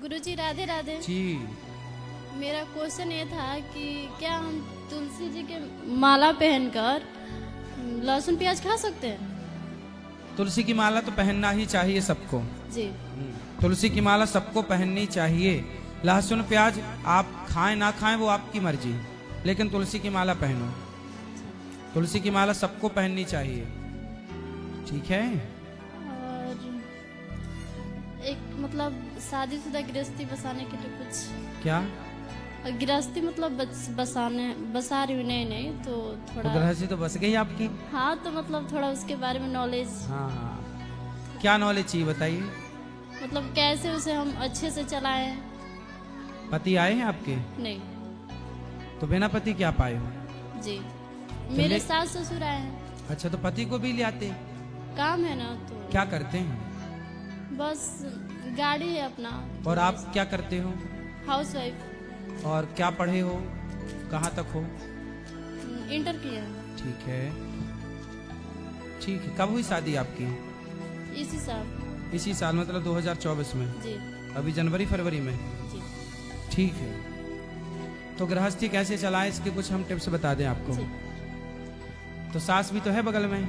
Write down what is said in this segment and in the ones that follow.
गुरुजी राधे राधे जी। मेरा क्वेश्चन ये था कि क्या हम तुलसी जी के माला पहनकर लहसुन प्याज खा सकते हैं? तुलसी की माला तो पहनना ही चाहिए सबको। जी। तुलसी की माला सबको पहननी चाहिए। लहसुन प्याज आप खाएं ना खाएं वो आपकी मर्जी, लेकिन तुलसी की माला पहनो। तुलसी की माला सबको पहननी चाहिए, ठीक है। और एक मतलब शादीशुदा गृहस्थी बसाने के लिए कुछ क्या गृहस्थी मतलब बसा रही हूँ, नहीं तो तो थोड़ा गृहस्थी तो बस गई आपकी। हाँ, तो मतलब थोड़ा उसके बारे में नॉलेज, हाँ हाँ, क्या नॉलेज चाहिए बताइए। मतलब कैसे उसे हम अच्छे से चलाएं। पति आए हैं आपके? नहीं तो बिना पति क्या पाए हो? जी, मेरे सास ससुर आए हैं। अच्छा, तो पति को भी ले आते। काम है ना, तो क्या करते हैं? बस गाड़ी है अपना। और आप क्या करते हो? House wife. और क्या पढ़े हो, कहाँ तक हो? इंटर किया है। ठीक है, ठीक है। कब हुई शादी आपकी? इसी साल। इसी साल मतलब 2024 में? जी अभी जनवरी फरवरी में? जी ठीक है। तो गृहस्थी कैसे चलाएं इसके कुछ हम टिप्स बता दें आपको। जी। तो सास भी तो है बगल में।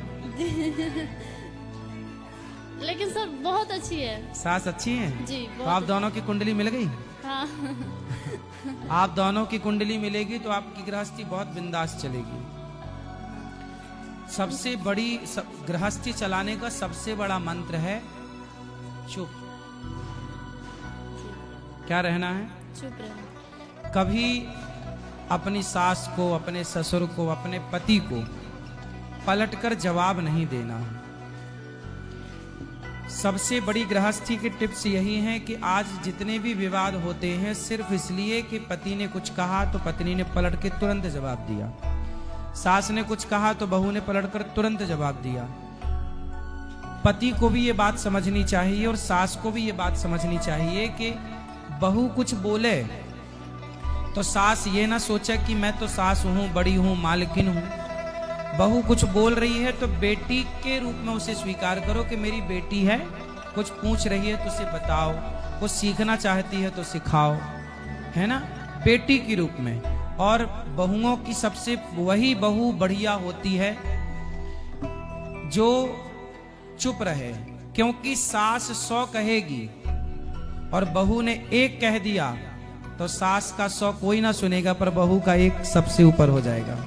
लेकिन सर बहुत अच्छी है। सास अच्छी है जी, तो आप दोनों की कुंडली मिल गई। हाँ। आप दोनों की कुंडली मिलेगी तो आपकी गृहस्थी बहुत बिंदास चलेगी। सबसे बड़ी गृहस्थी चलाने का सबसे बड़ा मंत्र है चुप। क्या रहना है? चुप रहना। कभी अपनी सास को, अपने ससुर को, अपने पति को पलटकर जवाब नहीं देना। सबसे बड़ी गृहस्थी की टिप्स यही हैं कि आज जितने भी विवाद होते हैं सिर्फ इसलिए कि पति ने कुछ कहा तो पत्नी ने पलट के तुरंत जवाब दिया, सास ने कुछ कहा तो बहू ने पलटकर तुरंत जवाब दिया। पति को भी ये बात समझनी चाहिए और सास को भी ये बात समझनी चाहिए कि बहू कुछ बोले तो सास ये ना सोचे कि मैं तो सास हूं, बड़ी हूं, मालकिन हूं। बहू कुछ बोल रही है तो बेटी के रूप में उसे स्वीकार करो कि मेरी बेटी है, कुछ पूछ रही है तो उसे बताओ, कुछ सीखना चाहती है तो सिखाओ, है ना, बेटी के रूप में। और बहुओं की सबसे वही बहू बढ़िया होती है जो चुप रहे, क्योंकि सास 100 कहेगी और बहू ने 1 कह दिया तो सास का 100 कोई ना सुनेगा, पर बहू का 1 सबसे ऊपर हो जाएगा।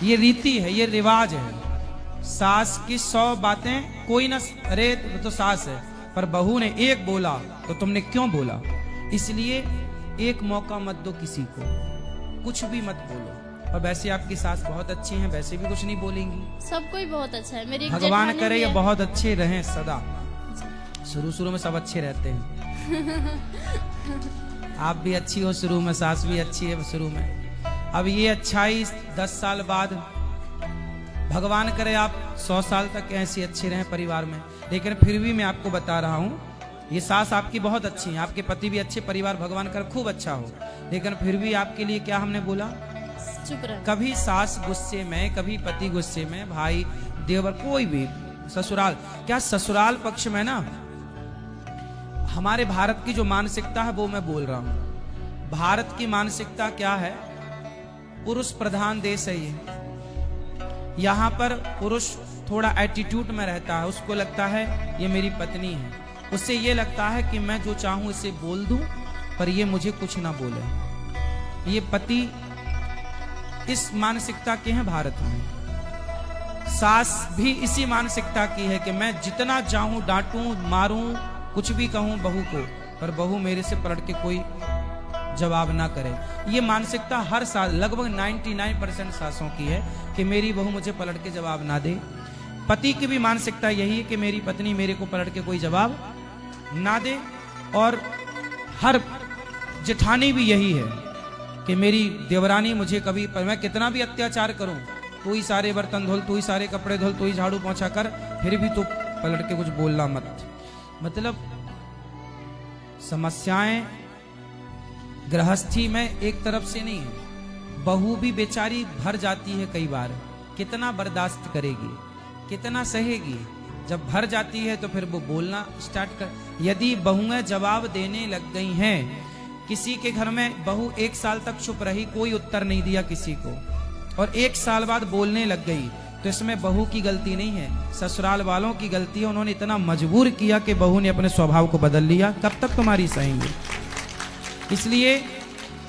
ये रीति है, ये रिवाज है। सास की 100 बातें कोई ना, अरे तो सास है, पर बहू ने 1 बोला तो तुमने क्यों बोला। इसलिए 1 मौका मत दो किसी को, कुछ भी मत बोलो। और वैसे आपकी सास बहुत अच्छी हैं, वैसे भी कुछ नहीं बोलेंगी। सब कोई बहुत अच्छा है। मेरी भगवान करे ये बहुत अच्छे रहें सदा। शुरू में सब अच्छे रहते हैं। आप भी अच्छी हो शुरू में, सास भी अच्छी है शुरू में। अब ये अच्छाई 10 साल बाद, भगवान करे आप 100 साल तक ऐसे अच्छे रहें परिवार में। लेकिन फिर भी मैं आपको बता रहा हूँ, ये सास आपकी बहुत अच्छी है, आपके पति भी अच्छे, परिवार भगवान कर खूब अच्छा हो। लेकिन फिर भी आपके लिए क्या हमने बोला, चुप रह। कभी सास गुस्से में, कभी पति गुस्से में, भाई देवर कोई भी, ससुराल क्या, ससुराल पक्ष में ना हमारे भारत की जो मानसिकता है वो मैं बोल रहा हूँ। भारत की मानसिकता क्या है, पुरुष प्रधान देश है ये। यहाँ पर पुरुष थोड़ा एटीट्यूड में रहता है, उसको लगता है ये मेरी पत्नी है, उससे ये लगता है कि मैं जो चाहूं इसे बोल दूं पर ये मुझे कुछ ना बोले। ये पति इस मानसिकता के हैं भारत में। सास भी इसी मानसिकता की है कि मैं जितना चाहूं डांटूं, मारूं, कुछ भी कहूं बहू को, पर बहू मेरे से पलट के कोई जवाब ना करे। ये मानसिकता हर साल लगभग 99% सासों की है कि मेरी बहू मुझे पलट के जवाब ना दे। पति की भी मानसिकता यही है कि मेरी पत्नी मेरे को पलट के कोई जवाब ना दे। और हर जेठानी भी यही है कि मेरी देवरानी मुझे कभी, मैं कितना भी अत्याचार करूं, तू ही सारे बर्तन धोल, तू ही सारे कपड़े धोल, तू ही झाड़ू पोंछा कर, फिर भी तू पलट के कुछ बोलना मत। मतलब समस्याएं गृहस्थी में एक तरफ से नहीं है, बहू भी बेचारी भर जाती है कई बार। कितना बर्दाश्त करेगी, कितना सहेगी, जब भर जाती है तो फिर वो बोलना स्टार्ट कर। यदि बहुएं जवाब देने लग गई हैं, किसी के घर में बहू 1 साल तक चुप रही, कोई उत्तर नहीं दिया किसी को, और 1 साल बाद बोलने लग गई, तो इसमें बहू की गलती नहीं है, ससुराल वालों की गलती है। उन्होंने इतना मजबूर किया कि बहू ने अपने स्वभाव को बदल लिया। कब तक तुम्हारी सहेंगे? इसलिए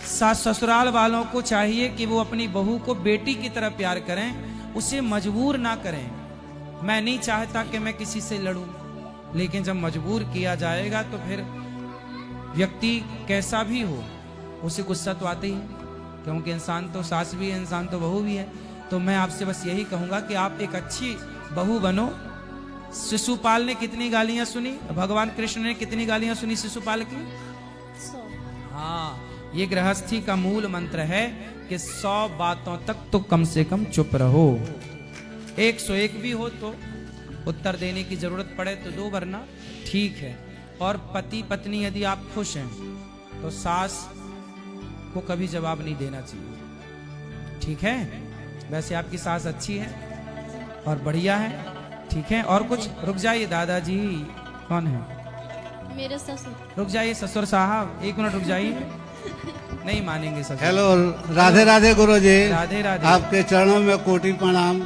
सास ससुराल वालों को चाहिए कि वो अपनी बहू को बेटी की तरह प्यार करें, उसे मजबूर ना करें। मैं नहीं चाहता कि मैं किसी से लड़ूं, लेकिन जब मजबूर किया जाएगा तो फिर व्यक्ति कैसा भी हो उसे गुस्सा तो आते ही है, क्योंकि इंसान तो सास भी है, इंसान तो बहू भी है। तो मैं आपसे बस यही कहूंगा कि आप एक अच्छी बहू बनो। शिशुपाल ने कितनी गालियां सुनी, भगवान कृष्ण ने कितनी गालियां सुनी शिशुपाल की? 100। हाँ, ये गृहस्थी का मूल मंत्र है कि 100 बातों तक तो कम से कम चुप रहो। 101 भी हो तो उत्तर देने की जरूरत पड़े तो दो, वरना ठीक है। और पति पत्नी यदि आप खुश हैं तो सास को कभी जवाब नहीं देना चाहिए, ठीक है? वैसे आपकी सास अच्छी है और बढ़िया है, ठीक है? और कुछ? रुक जाइए दादाजी, कौन है? मेरे ससुर। रुक जाइए ससुर साहब, 1 मिनट रुक जाइए, नहीं मानेंगे ससुर। हेलो, राधे राधे गुरुजी। राधे राधे। आपके चरणों में कोटि प्रणाम।